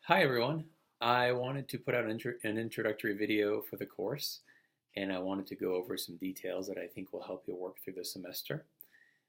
Hi everyone. I wanted to put out an introductory video for the course, and I wanted to go over some details that I think will help you work through the semester.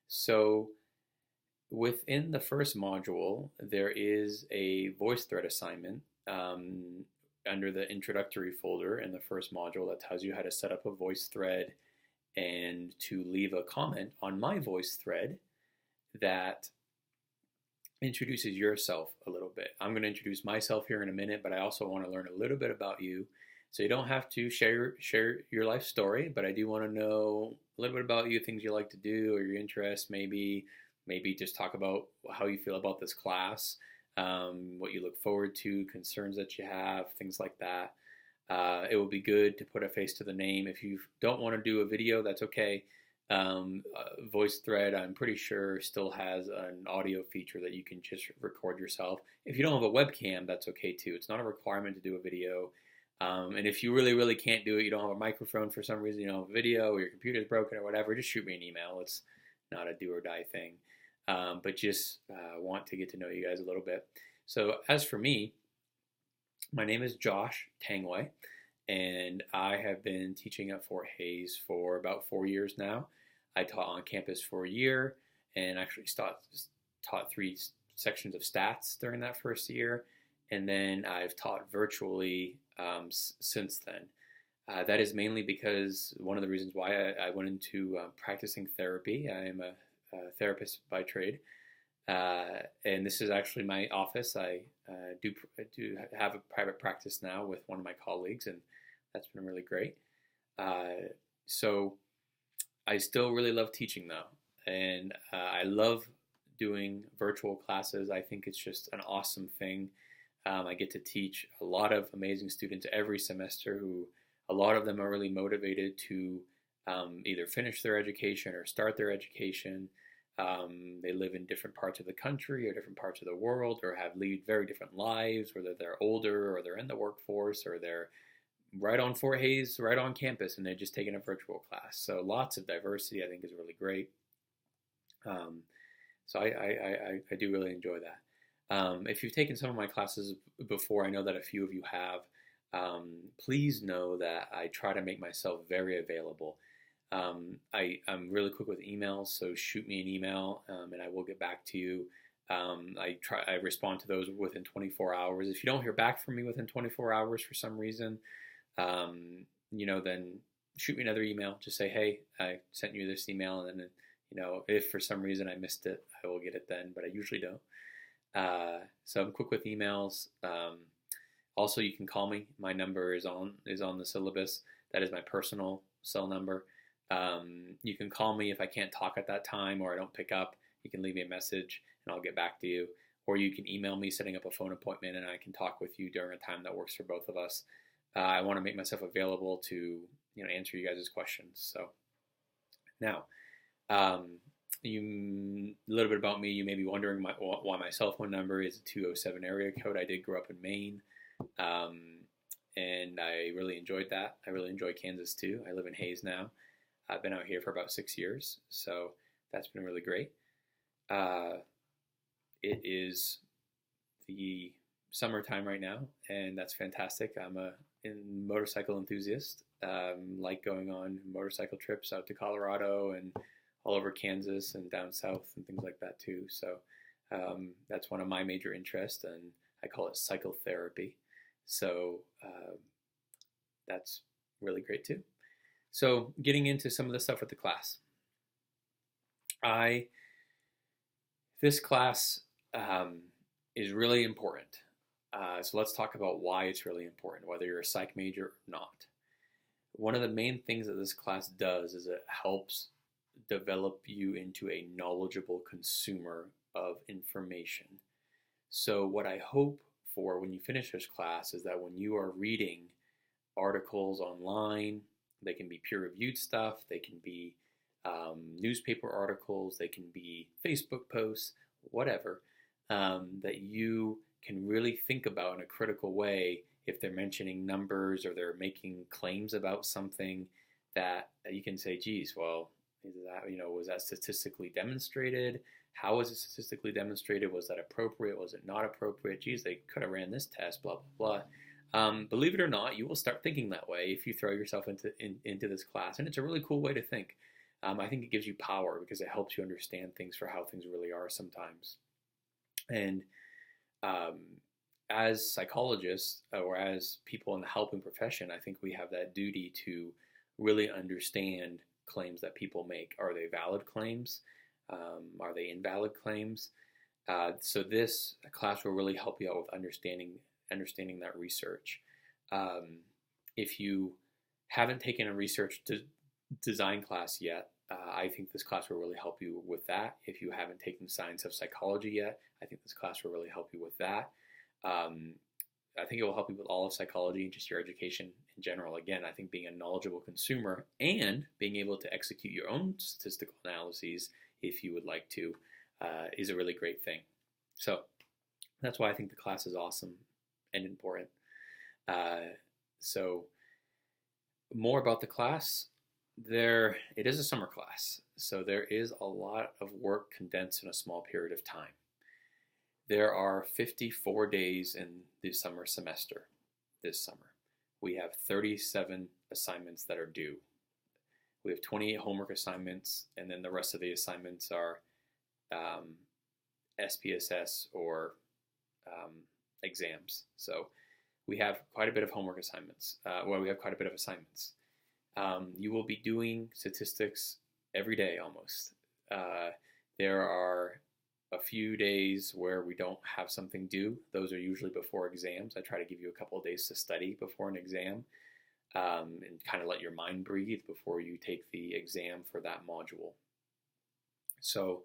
So within the first module, there is a VoiceThread assignment under the introductory folder in the first module that tells you how to set up a VoiceThread and to leave a comment on my VoiceThread that introduces yourself a little bit. I'm going to introduce myself here in a minute, but I also want to learn a little bit about you. So you don't have to share your life story, but I do want to know a little bit about you, things you like to do or your interests, maybe just talk about how you feel about this class, what you look forward to, concerns that you have, things like that. It will be good to put a face to the name. If you don't want to do a video, that's okay. VoiceThread, I'm pretty sure, still has an audio feature that you can just record yourself. If you don't have a webcam, that's okay too. It's not a requirement to do a video. And if you really can't do it, you don't have a microphone for some reason, you don't have a video, or your computer's broken or whatever, just shoot me an email. It's not a do or die thing. But just want to get to know you guys a little bit. So as for me, my name is Josh Tangway, and I have been teaching at Fort Hays for about 4 years now. I taught on campus for a year and actually taught 3 sections of stats during that first year, and then I've taught virtually since then. That is mainly because one of the reasons why I went into practicing therapy. I am a therapist by trade, and this is actually my office. I do have a private practice now with one of my colleagues, and that's been really great. So I still really love teaching though, and I love doing virtual classes. I think it's just an awesome thing. I get to teach a lot of amazing students every semester who a lot of them are really motivated to either finish their education or start their education. They live in different parts of the country or different parts of the world, or lead very different lives, whether they're older or they're in the workforce or they're right on Fort Hays, right on campus, and they're just taking a virtual class. So lots of diversity, I think, is really great. So I do really enjoy that. If you've taken some of my classes before, I know that a few of you have. Please know that I try to make myself very available. I'm really quick with emails, so shoot me an email and I will get back to you. I respond to those within 24 hours. If you don't hear back from me within 24 hours for some reason, then shoot me another email. Just say, hey, I sent you this email, and then, if for some reason I missed it, I will get it then, but I usually don't. So I'm quick with emails. Also, you can call me. My number is on the syllabus. That is my personal cell number. You can call me if I can't talk at that time or I don't pick up. You can leave me a message and I'll get back to you. Or you can email me setting up a phone appointment and I can talk with you during a time that works for both of us. I want to make myself available to answer you guys' questions. So now, a little bit about me. You may be wondering why my cell phone number is a 207 area code. I did grow up in Maine, and I really enjoyed that. I really enjoy Kansas too. I live in Hays now. I've been out here for about 6 years, so that's been really great. It is the summertime right now, and that's fantastic. I'm a motorcycle enthusiast. Like going on motorcycle trips out to Colorado and all over Kansas and down south and things like that too. So that's one of my major interests, and I call it psychotherapy. So that's really great too. So getting into some of the stuff with the class. This class is really important. So let's talk about why it's really important, whether you're a psych major or not. One of the main things that this class does is it helps develop you into a knowledgeable consumer of information. So what I hope for when you finish this class is that when you are reading articles online, they can be peer-reviewed stuff, they can be newspaper articles, they can be Facebook posts, whatever, that you can really think about in a critical way. If they're mentioning numbers or they're making claims about something, that you can say, geez, well, is that, was that statistically demonstrated? How was it statistically demonstrated? Was that appropriate? Was it not appropriate? Geez, they could have ran this test, blah, blah, blah. Believe it or not, you will start thinking that way if you throw yourself into this class. And it's a really cool way to think. I think it gives you power because it helps you understand things for how things really are sometimes. And as psychologists or as people in the helping profession, I think we have that duty to really understand claims that people make. Are they valid claims? Are they invalid claims? So this class will really help you out with understanding that research. If you haven't taken a research design class yet, I think this class will really help you with that. If you haven't taken science of psychology yet, I think this class will really help you with that. I think it will help you with all of psychology and just your education in general. Again, I think being a knowledgeable consumer and being able to execute your own statistical analyses, if you would like to, is a really great thing. So that's why I think the class is awesome and important. So more about the class. It is a summer class, so there is a lot of work condensed in a small period of time. There are 54 days in the summer semester this summer. We have 37 assignments that are due. We have 28 homework assignments, and then the rest of the assignments are SPSS or exams. So we have quite a bit of homework assignments. We have quite a bit of assignments. You will be doing statistics every day almost. There are a few days where we don't have something due. Those are usually before exams. I try to give you a couple of days to study before an exam and kind of let your mind breathe before you take the exam for that module. So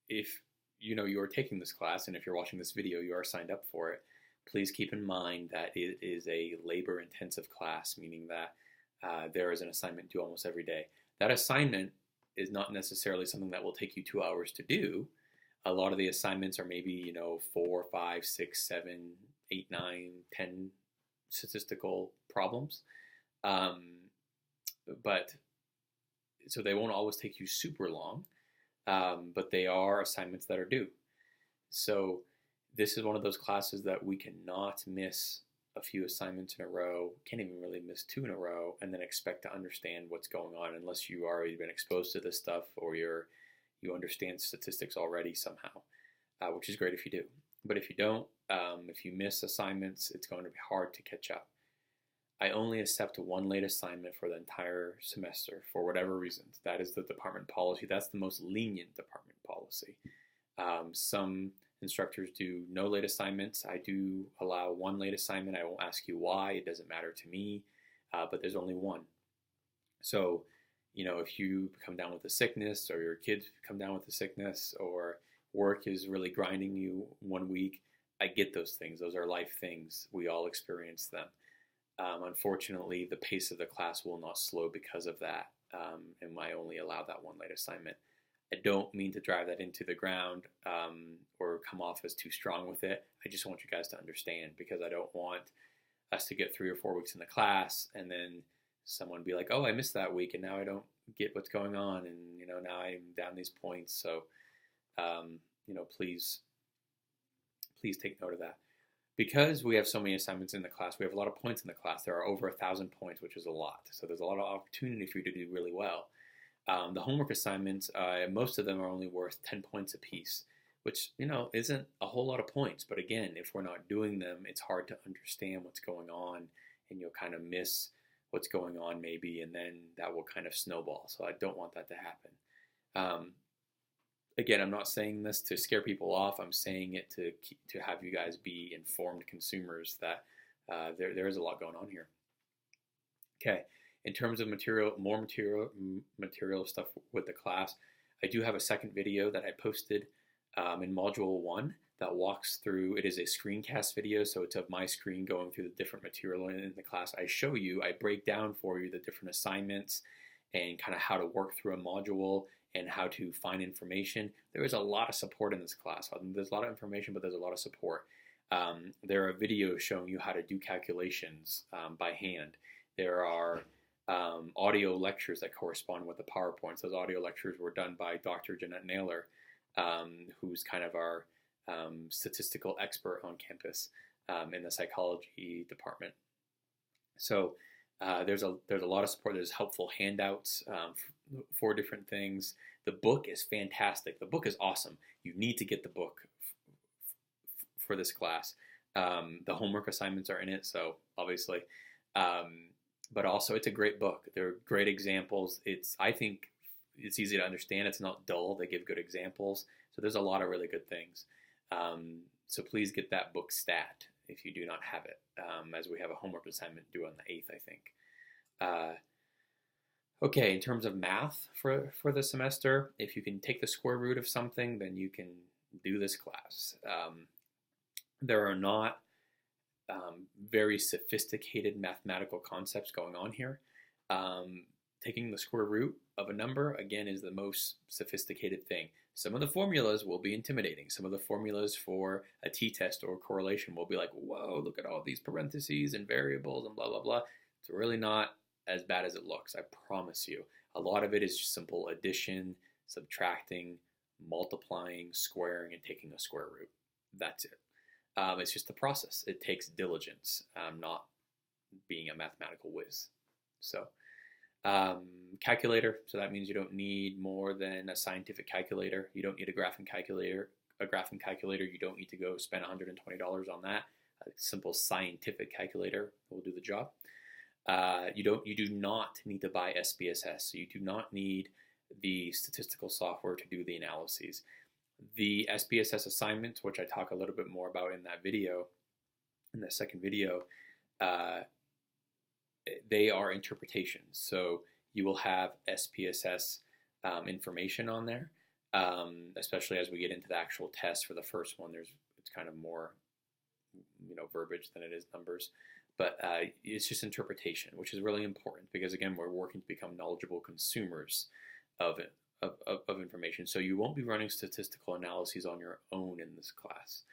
if you are taking this class, and if you're watching this video, you are signed up for it, please keep in mind that it is a labor-intensive class, meaning that there is an assignment due almost every day. That assignment is not necessarily something that will take you 2 hours to do. A lot of the assignments are maybe 4, 5, 6, 7, 8, 9, 10 statistical problems. But so they won't always take you super long, but they are assignments that are due. So this is one of those classes that we cannot miss a few assignments in a row, can't even really miss 2 in a row, and then expect to understand what's going on unless you've already been exposed to this stuff or you understand statistics already somehow, which is great if you do. But if you don't, if you miss assignments, it's going to be hard to catch up. I only accept 1 late assignment for the entire semester for whatever reasons. That is the department policy. That's the most lenient department policy. Some instructors do no late assignments. I do allow 1 late assignment. I won't ask you why. It doesn't matter to me, but there's only 1. So, if you come down with a sickness or your kids come down with a sickness or work is really grinding you 1 week, I get those things. Those are life things. We all experience them. Unfortunately, the pace of the class will not slow because of that, and I only allow that 1 late assignment. I don't mean to drive that into the ground or come off as too strong with it. I just want you guys to understand, because I don't want us to get 3 or 4 weeks in the class and then someone be like, oh, I missed that week and now I don't get what's going on, and now I'm down these points. So please take note of that. Because we have so many assignments in the class, we have a lot of points in the class. There are over 1,000 points, which is a lot. So there's a lot of opportunity for you to do really well. The homework assignments, most of them are only worth 10 points apiece, which, isn't a whole lot of points. But again, if we're not doing them, it's hard to understand what's going on, and you'll kind of miss what's going on maybe, and then that will kind of snowball. So I don't want that to happen. Again, I'm not saying this to scare people off. I'm saying it to have you guys be informed consumers that there is a lot going on here. Okay. In terms of more material stuff with the class, I do have a second video that I posted in Module 1 that walks through. It is a screencast video, so it's of my screen going through the different material in the class. I break down for you the different assignments and kind of how to work through a module and how to find information. There is a lot of support in this class. There's a lot of information, but there's a lot of support. There are videos showing you how to do calculations by hand. There are audio lectures that correspond with the PowerPoints. Those audio lectures were done by Dr. Jeanette Naylor. who's kind of our statistical expert on campus in the psychology department. So there's a lot of support. There's helpful handouts for different things. The book is fantastic. The book is awesome. You need to get the book for this class. The homework assignments are in it, so obviously. But also, it's a great book. There are great examples. I think it's easy to understand. It's not dull. They give good examples. So there's a lot of really good things. So please get that book stat if you do not have it, as we have a homework assignment due on the 8th, I think. Okay, in terms of math for the semester, if you can take the square root of something, then you can do this class. There are not very sophisticated mathematical concepts going on here. Taking the square root of a number, again, is the most sophisticated thing. Some of the formulas will be intimidating. Some of the formulas for a t-test or correlation will be like, whoa, look at all these parentheses and variables and blah, blah, blah. It's really not as bad as it looks, I promise you. A lot of it is just simple addition, subtracting, multiplying, squaring, and taking a square root. That's it. It's just the process. It takes diligence, not being a mathematical whiz. So, calculator. So that means you don't need more than a scientific calculator. You don't need a graphing calculator. You don't need to go spend $120 on that. A simple scientific calculator will do the job. You do not need to buy SPSS. So you do not need the statistical software to do the analyses. The SPSS assignments, which I talk a little bit more about in that video, in the second video, they are interpretations. So you will have SPSS information on there, especially as we get into the actual test for the first one. It's kind of more, verbiage than it is numbers. But it's just interpretation, which is really important because, again, we're working to become knowledgeable consumers of it. Of information. So you won't be running statistical analyses on your own in this class,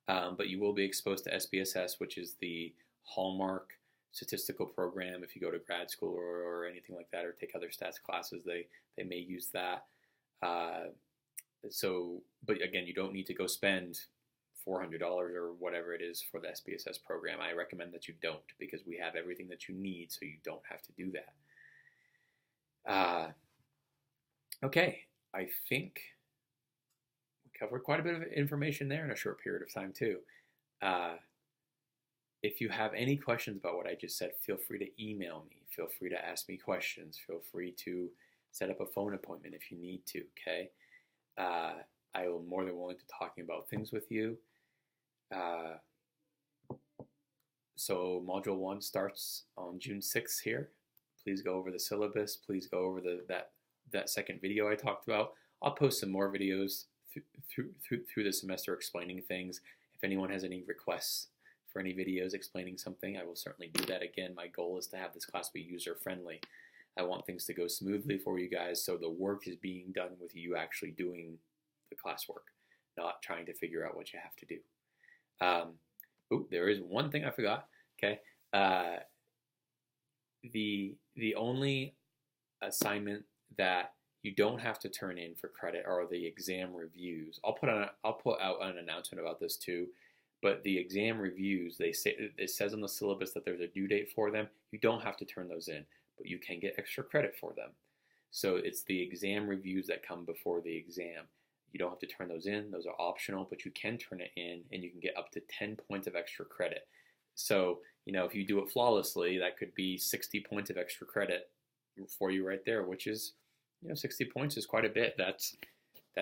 but you will be exposed to SPSS, which is the hallmark statistical program. If you go to grad school or anything like that, or take other stats classes, they may use that. But again, you don't need to go spend $400 or whatever it is for the SPSS program. I recommend that you don't, because we have everything that you need, so you don't have to do that. Okay, I think we covered quite a bit of information there in a short period of time too. If you have any questions about what I just said, feel free to email me. Feel free to ask me questions. Feel free to set up a phone appointment if you need to, okay? I am more than willing to talking about things with you. So Module 1 starts on June 6th here. Please go over the syllabus. Please go over that second video I talked about. I'll post some more videos through the semester explaining things. If anyone has any requests for any videos explaining something, I will certainly do that. Again, my goal is to have this class be user-friendly. I want things to go smoothly for you guys, so the work is being done with you actually doing the classwork, not trying to figure out what you have to do. There is one thing I forgot. Okay, the only assignment that you don't have to turn in for credit are the exam reviews. I'll put out an announcement about this too. But the exam reviews, it says on the syllabus that there's a due date for them. You don't have to turn those in, but you can get extra credit for them. So it's the exam reviews that come before the exam. You don't have to turn those in. Those are optional, but you can turn it in, and you can get up to 10 points of extra credit. So, if you do it flawlessly, that could be 60 points of extra credit for you right there, which is, 60 points is quite a bit. That's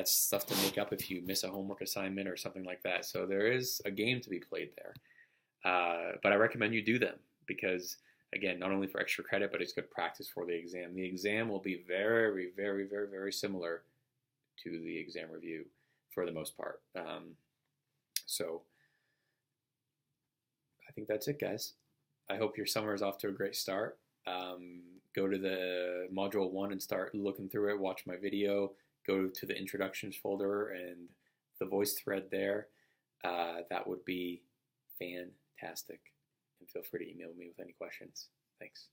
stuff to make up if you miss a homework assignment or something like that. So there is a game to be played there. But I recommend you do them because, again, not only for extra credit, but it's good practice for the exam. The exam will be very, very, very, very similar to the exam review for the most part. So I think that's it, guys. I hope your summer is off to a great start. Go to the Module 1 and start looking through it. Watch my video. Go to the introductions folder and the voice thread there. That would be fantastic. And feel free to email me with any questions. Thanks.